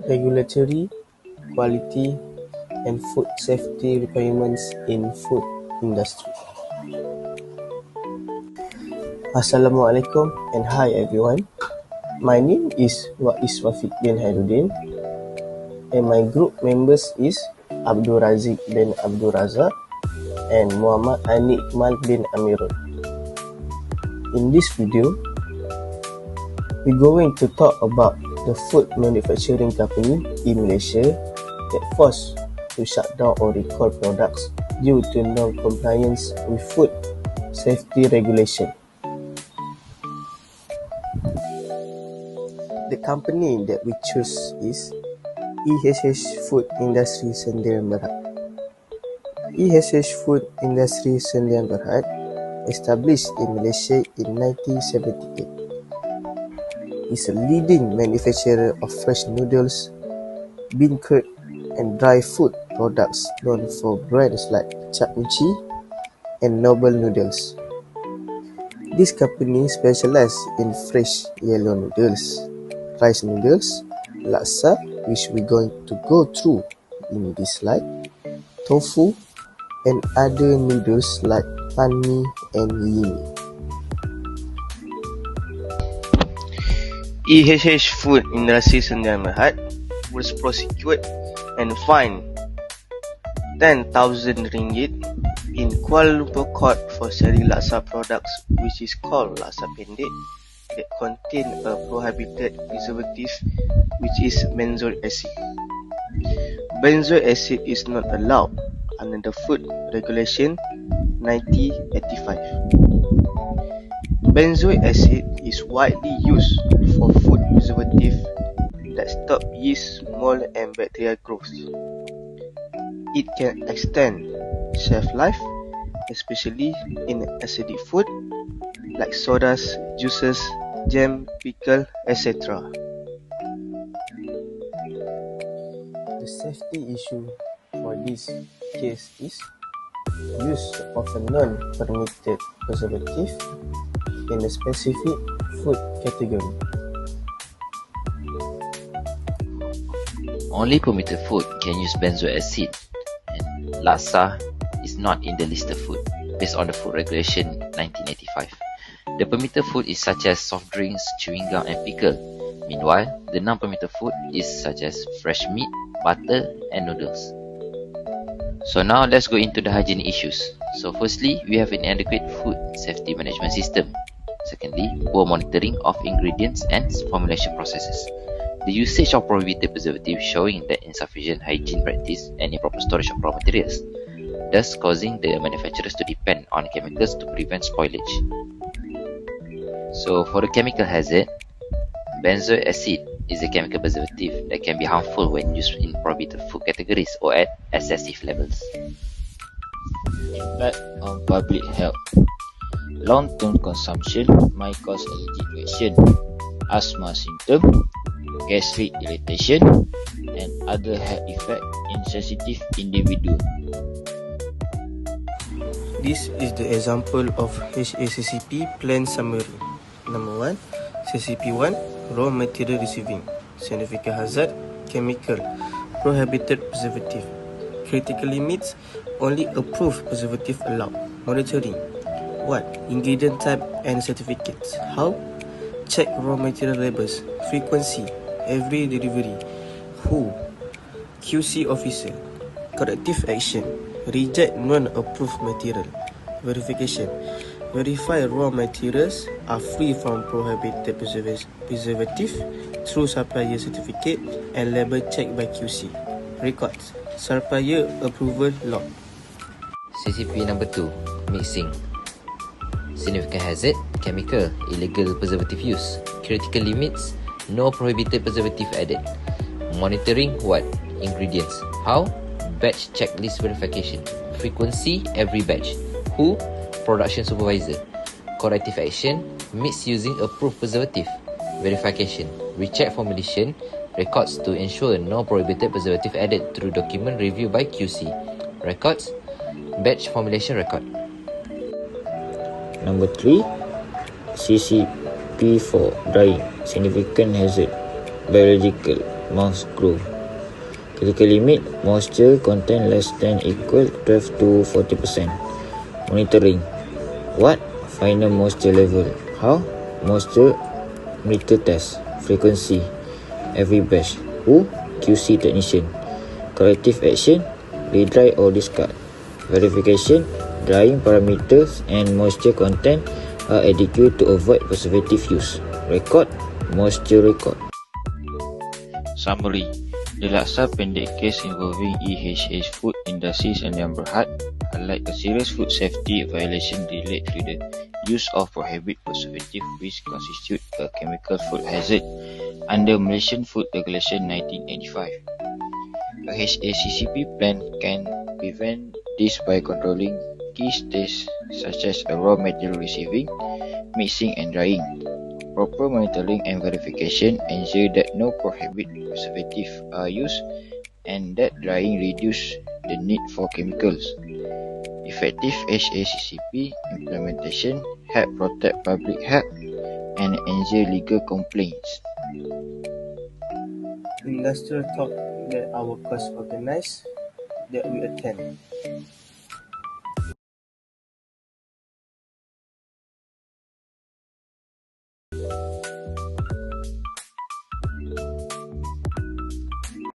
regulatory, quality, and food safety requirements in food industry. Assalamualaikum and hi everyone. My name is Wafiq bin Hairuddin and my group members is Abdul Razik bin Abdul Razak and Muhammad Ali Iqmal bin Amirul. In this video, we're going to talk about the food manufacturing company in Malaysia that forced to shut down or recall products due to non-compliance with food safety regulation. The company that we choose is EHH Food Industry Sdn Bhd. EHH Food Industry Sdn Bhd established in Malaysia in 1978. Is a leading manufacturer of fresh noodles, bean curd, and dry food products known for brands like Chapmuchi and Noble Noodles. This company specializes in fresh yellow noodles, rice noodles, laksa, which we're going to go through in this slide, tofu, and other noodles like pan mi and yimi. EHH Food Industry Sdn Bhd was prosecuted and fined RM10,000 in Kuala Lumpur court for selling laksa products, which is called laksa pendek, that contain a prohibited preservative, which is benzoic acid. Benzoic acid is not allowed under the Food Regulation 1985. Benzoic acid is widely used for food preservative that stop yeast, mold, and bacterial growth. It can extend shelf life, especially in acidic food like sodas, juices, jam, pickle, etc. The safety issue for this case is use of a non-permitted preservative in a specific food category. Only permitted food can use benzoic acid, and laksa is not in the listed food based on the Food Regulation 1985. The permitted food is such as soft drinks, chewing gum, and pickle. Meanwhile, the non-permitted food is such as fresh meat, butter, and noodles. So now let's go into the hygiene issues. So firstly, we have an inadequate food safety management system. Secondly, poor monitoring of ingredients and formulation processes. The usage of prohibited preservatives showing that insufficient hygiene practice and improper storage of raw materials, thus causing the manufacturers to depend on chemicals to prevent spoilage. So for the chemical hazard, benzoic acid is a chemical preservative that can be harmful when used in prohibited food categories or at excessive levels. Impact on public health. Long-term consumption might cause allergic reaction, asthma symptom, gastric irritation, and other health effects in sensitive individuals. This is the example of HACCP plan summary. Number 1, CCP1, raw material receiving, significant hazard, chemical, prohibited preservative, critical limits, only approved preservative allowed, monitoring. 1. Ingredient type and certificates. How? Check raw material labels, frequency, every delivery, who, QC officer, corrective action, reject non-approved material, verification, verify raw materials are free from prohibited preservative through supplier certificate and label check by QC, records, supplier approval log. CCP number 2, mixing. Significant hazard, chemical, illegal preservative use, critical limits, no prohibited preservative added. Monitoring what? Ingredients. How? Batch checklist verification. Frequency, every batch. Who? Production supervisor. Corrective action, mix using approved preservative. Verification, recheck formulation, records to ensure no prohibited preservative added through document review by QC. Records, batch formulation record. Number 3, CCP4, drying, significant hazard, biological, mouse grow. Critical limit, moisture content less than equal 12 to 40%. Monitoring. What? Final moisture level. How? Moisture meter test. Frequency. Every batch. Who? QC technician. Corrective action, re-dry or discard. Verification, drying parameters and moisture content are adequate to avoid preservative use. Record, moisture record. Summary. The laksa pendek case involving EHH food industries and yang berhad highlight a serious food safety violation related to the use of prohibited preservative which constitute a chemical food hazard under Malaysian Food Regulation 1985. A HACCP plan can prevent this by controlling key steps such as a raw material receiving, mixing and drying. Proper monitoring and verification ensure that no prohibited preservatives are used and that drying reduces the need for chemicals. Effective HACCP implementation help protect public health and ensure legal complaints. Industrial talk that our course organize that we attend.